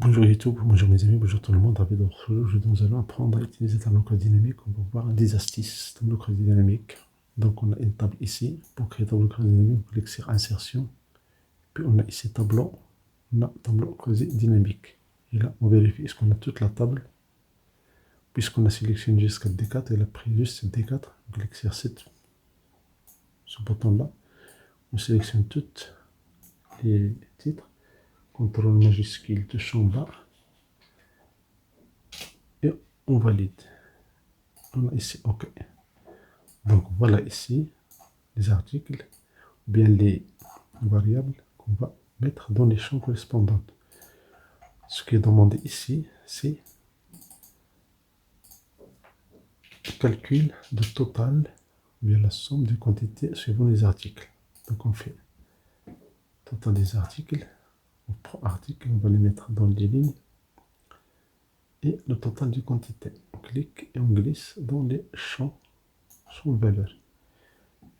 Bonjour YouTube, bonjour mes amis, bonjour tout le monde. Avec d'autres jeux, nous allons apprendre à utiliser Tableau Cross Dynamique. On va voir des astuces Tableau Cross Dynamique. Donc on a une table ici. Pour créer Tableau Cross Dynamique, on clique sur Insertion. Puis on a ici Tableau. On a Tableau Cross Dynamique. Et là, on vérifie est-ce qu'on a toute la table. Puisqu'on a sélectionné jusqu'à D4, elle a pris juste D4. On clique sur ce bouton-là. On sélectionne toutes les titres. CTRL majuscule touche en bas. Et on valide. On a ici OK. Donc voilà ici les articles, ou bien les variables qu'on va mettre dans les champs correspondants. Ce qui est demandé ici, c'est le calcul de total, ou bien la somme des quantités suivant les articles. Donc on fait total des articles, on prend article, on va les mettre dans les lignes, et le total des quantités. On clique et on glisse dans les champs valeurs.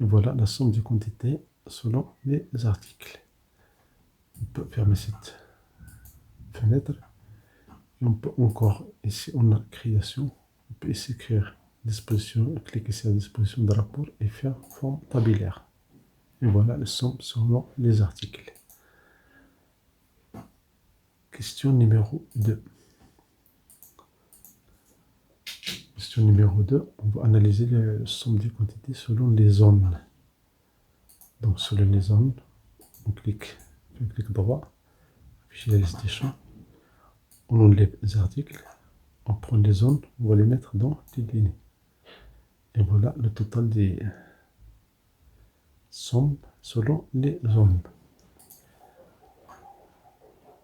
Et voilà la somme des quantités selon les articles. On peut fermer cette fenêtre. Et on peut encore, ici on a création, on peut ici écrire disposition, cliquer sur la disposition de rapport et faire forme tabulaire. Et voilà la somme selon les articles. Question numéro 2. Question numéro 2, on va analyser la somme des quantités selon les zones. Donc selon les zones, on clique droit, afficher la liste des champs, on enlève les articles, on prend les zones, on va les mettre dans les lignes. Et voilà le total des sommes selon les zones.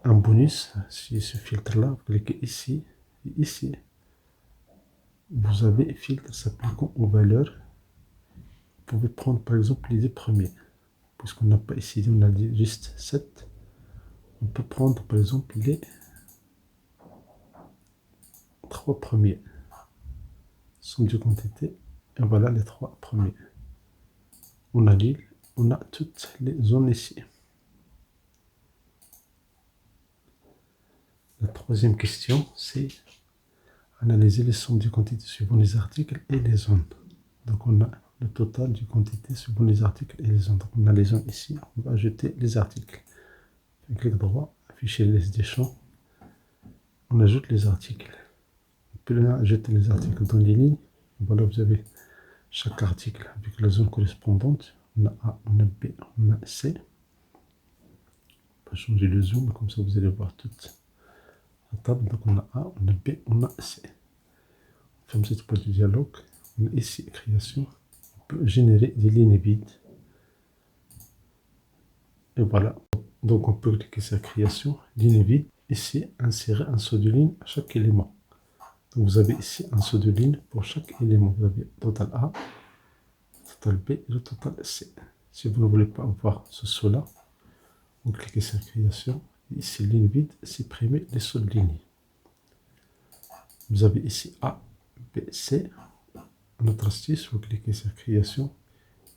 Un bonus, si ce filtre-là, vous cliquez ici et ici. Vous avez filtre s'appliquant aux valeurs. Vous pouvez prendre par exemple les deux premiers. Puisqu'on n'a pas ici, on a dit juste 7. On peut prendre par exemple les 3 premiers. Somme de quantité. Et voilà les 3 premiers. On a l'île, on a toutes les zones ici. La troisième question, c'est analyser les sommes de quantité suivant les articles et les zones. Donc on a le total de quantité suivant les articles et les zones. Donc on a les zones ici, on va ajouter les articles. On clique droit, afficher les listes des champs. On ajoute les articles. On peut ajouter les articles dans les lignes. Voilà, vous avez chaque article avec la zone correspondante. On a A, on a B, on a C. On va changer le zoom, comme ça vous allez voir toute la table. Donc on a A, on a B, on a C. On ferme cette boîte de dialogue. On a ici création. On peut générer des lignes vides. Et voilà. Donc on peut cliquer sur création, ligne vide. Ici, insérer un saut de ligne à chaque élément. Donc vous avez ici un saut de ligne pour chaque élément. Vous avez total A, total B et le total C. Si vous ne voulez pas avoir ce saut-là, vous cliquez sur création. Ici, ligne vide, supprimer les sauts de ligne. Vous avez ici A, B, C. Notre astuce, vous cliquez sur création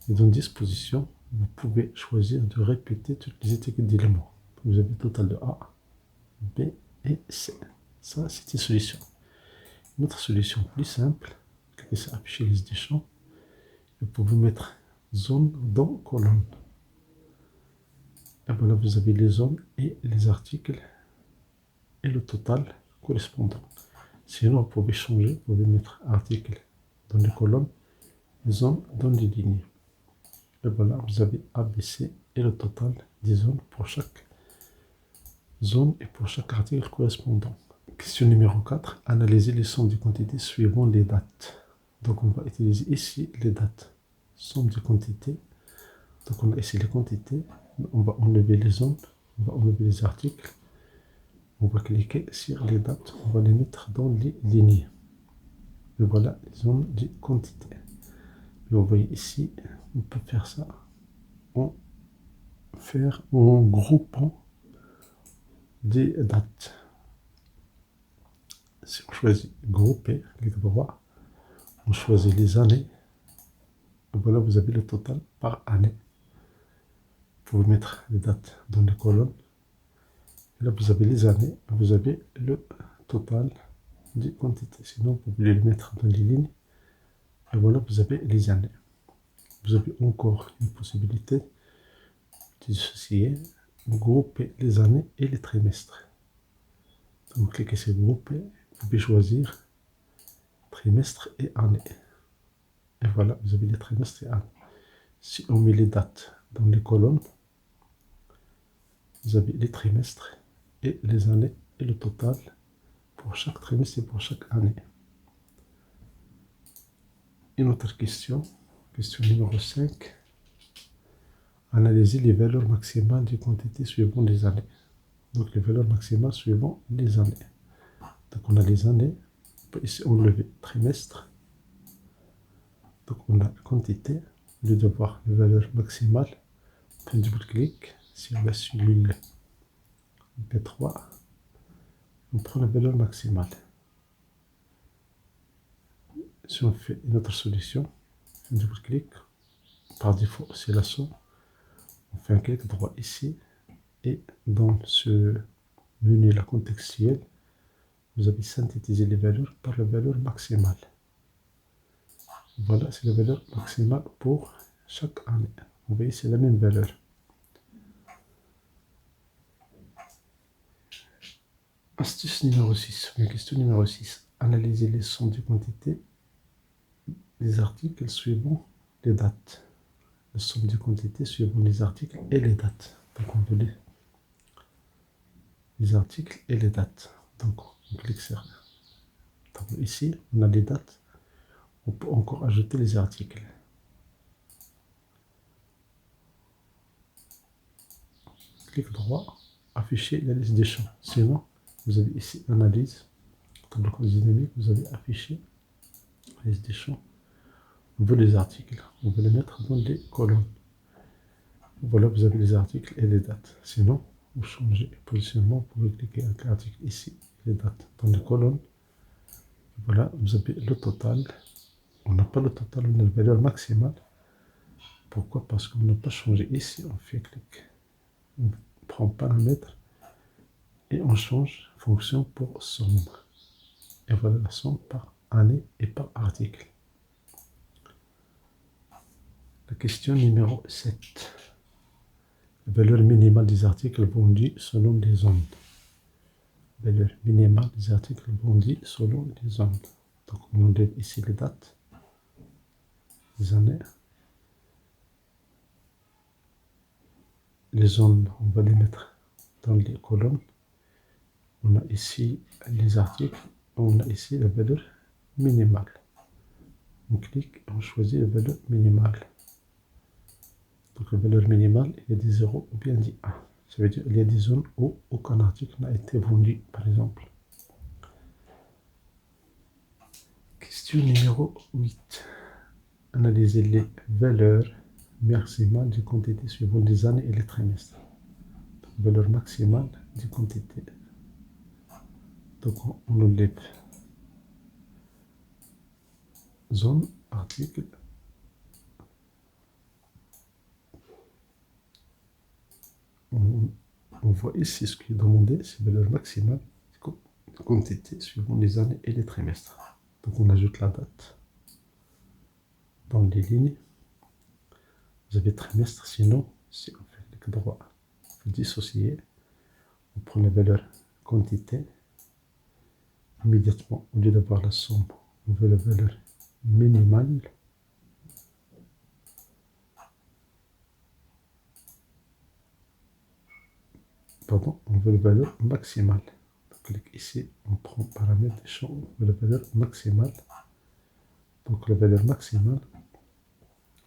et dans disposition, vous pouvez choisir de répéter toutes les étiquettes d'éléments. Vous avez total de A, B et C. Ça, c'est une solution. Une autre solution plus simple, cliquez sur afficher liste des champs. Vous pouvez mettre zone dans colonne. Et voilà, vous avez les zones et les articles et le total correspondant. Sinon, vous pouvez changer, vous pouvez mettre article dans les colonnes, zones dans les lignes. Et voilà, vous avez ABC et le total des zones pour chaque zone et pour chaque article correspondant. Question numéro 4, analyser les sommes de quantités suivant les dates. Donc on va utiliser ici les dates. Somme de quantités. Donc on a ici les quantités. On va enlever les zones, on va enlever les articles. On va cliquer sur les dates, on va les mettre dans les lignes. Et voilà les zones de quantité. Et vous voyez ici, on peut faire ça en groupant des dates. Si on choisit grouper, clic droit, on choisit les années. Et voilà, vous avez le total par année. Vous pouvez mettre les dates dans les colonnes Là, vous avez les années, vous avez le total des quantités. Sinon, vous pouvez le mettre dans les lignes. Et voilà, vous avez les années. Vous avez encore une possibilité de dissocier, grouper les années et les trimestres. Donc, vous cliquez sur grouper, vous pouvez choisir trimestre et année. Et voilà, vous avez les trimestres et années. Si on met les dates dans les colonnes, vous avez les trimestres et les années et le total pour chaque trimestre et pour chaque année. Une autre question, question numéro 5. Analyser les valeurs maximales des quantités suivant les années. Donc les valeurs maximales suivant les années. Donc on a les années, on peut ici enlever trimestre. Donc on a quantité, au lieu de voir les valeurs maximales, on fait un double-clic sur la cellule P3, on prend la valeur maximale. Si on fait une autre solution, un double-clic, par défaut c'est la somme, on fait un clic droit ici, et dans ce menu là contextuel, vous avez synthétisé les valeurs par la valeur maximale. Voilà, c'est la valeur maximale pour chaque année. Vous voyez, c'est la même valeur. Astuce numéro 6, la question numéro 6. Analyser les sons de quantité des articles suivant les dates. Le somme de quantité suivant les articles et les dates. Donc on veut les articles et les dates. Donc on clique sur. Donc ici, on a les dates. On peut encore ajouter les articles. Clic droit, afficher la liste des champs. Sinon, vous avez ici analyse, tableau dynamique, vous avez affiché la liste des champs. On veut les articles, on veut les mettre dans les colonnes. Voilà, vous avez les articles et les dates. Sinon, vous changez le positionnement, vous pouvez cliquer avec l'article ici, les dates dans les colonnes. Voilà, vous avez le total. On n'a pas le total, on a la valeur maximale. Pourquoi? Parce qu'on n'a pas changé ici, on fait clic. On prend paramètres et on change fonction pour somme. Et voilà la somme par année et par article. La question numéro 7. La valeur minimale des articles vendus selon les zones. Valeur minimale des articles vendus selon les zones. Donc on enlève ici les dates, les années. Les zones, on va les mettre dans les colonnes. On a ici les articles, on a ici la valeur minimale. On clique et on choisit la valeur minimale. Donc la valeur minimale, il y a des 0 ou bien des 1. Ça veut dire qu'il y a des zones où aucun article n'a été vendu, par exemple. Question numéro 8. Analyser les valeurs maximales des quantités suivant les années et les trimestres. Valeur maximale des quantités. Donc on enlève zone, article. On voit ici ce qui est demandé, c'est valeur maximale de quantité suivant les années et les trimestres. Donc on ajoute la date dans les lignes. Vous avez trimestre, sinon, si on fait clic droit, on fait dissocier, on prend la valeur quantité. Immédiatement, au lieu d'avoir la somme, on veut la valeur minimale. Pardon, on veut la valeur maximale. Donc, clique ici, on prend paramètres des champs, on veut la valeur maximale. Donc la valeur maximale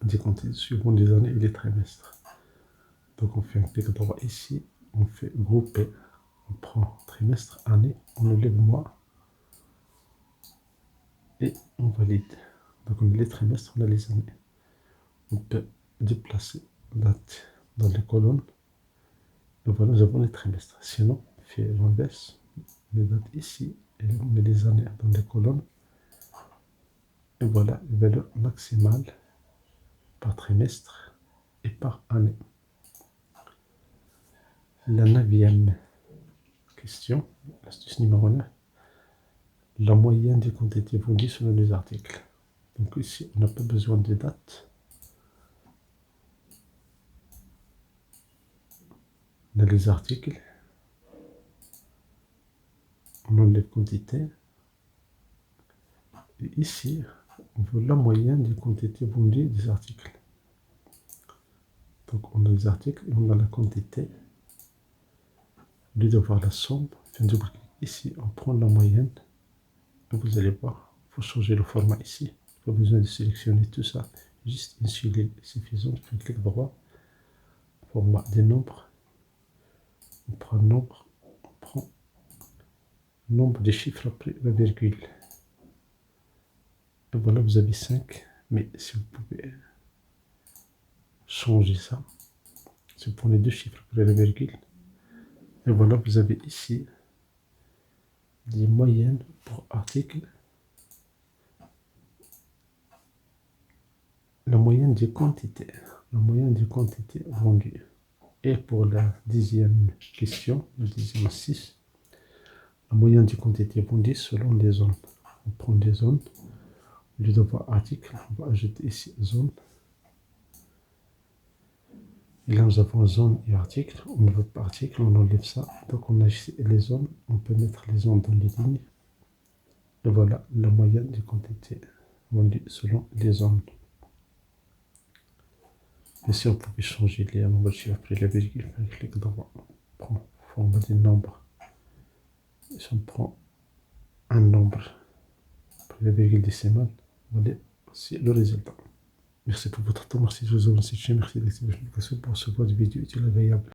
des quantités suivant les années et les trimestres. Donc on fait un clic droit ici, on fait grouper, on prend trimestre, année, on enlève mois et on valide. Donc on a les trimestres, on a les années. On peut déplacer date dans les colonnes. Et voilà, nous avons les trimestres. Sinon, on fait l'inverse, les dates ici et on met les années dans les colonnes. Et voilà la valeur maximale par trimestre et par année. La 9e. question, l'astuce numéro 9, la moyenne des quantités vendues selon les articles. Donc ici, on n'a pas besoin de date. On a les articles, on a les quantités. Et ici, on veut la moyenne des quantités vendues des articles. Donc on a les articles et on a la quantité. Au lieu de voir la somme, ici on prend la moyenne. Et vous allez voir, il faut changer le format ici. Pas besoin de sélectionner tout ça. Juste une cellule suffisante. Je fais un clic droit. Format des nombres. On prend le nombre. On prend le nombre des chiffres après la virgule. Et voilà, vous avez 5. Mais si vous pouvez changer ça, si vous prenez deux chiffres après la virgule, et voilà, vous avez ici des moyennes pour articles. La moyenne des quantités. La moyenne des quantités vendues. Et pour la 10e question, le 10e 6, la moyenne des quantités vendues selon les zones. On prend des zones. Au lieu de voir article, on va ajouter ici zone. Et là, nous avons zone et article. On ne veut pas article, on enlève ça. Donc, on a ici les zones. On peut mettre les zones dans les lignes. Et voilà la moyenne des quantités vendues selon les zones. Et si on pouvait changer les nombres de chiffres après la virgule, un clic droit, on prend format des nombres. Et si on prend un nombre après la virgule décimale, voilà aussi le résultat. Merci pour votre temps, merci de vous avoir cette chaîne, merci d'activer la notification pour recevoir des vidéos utiles et agréables.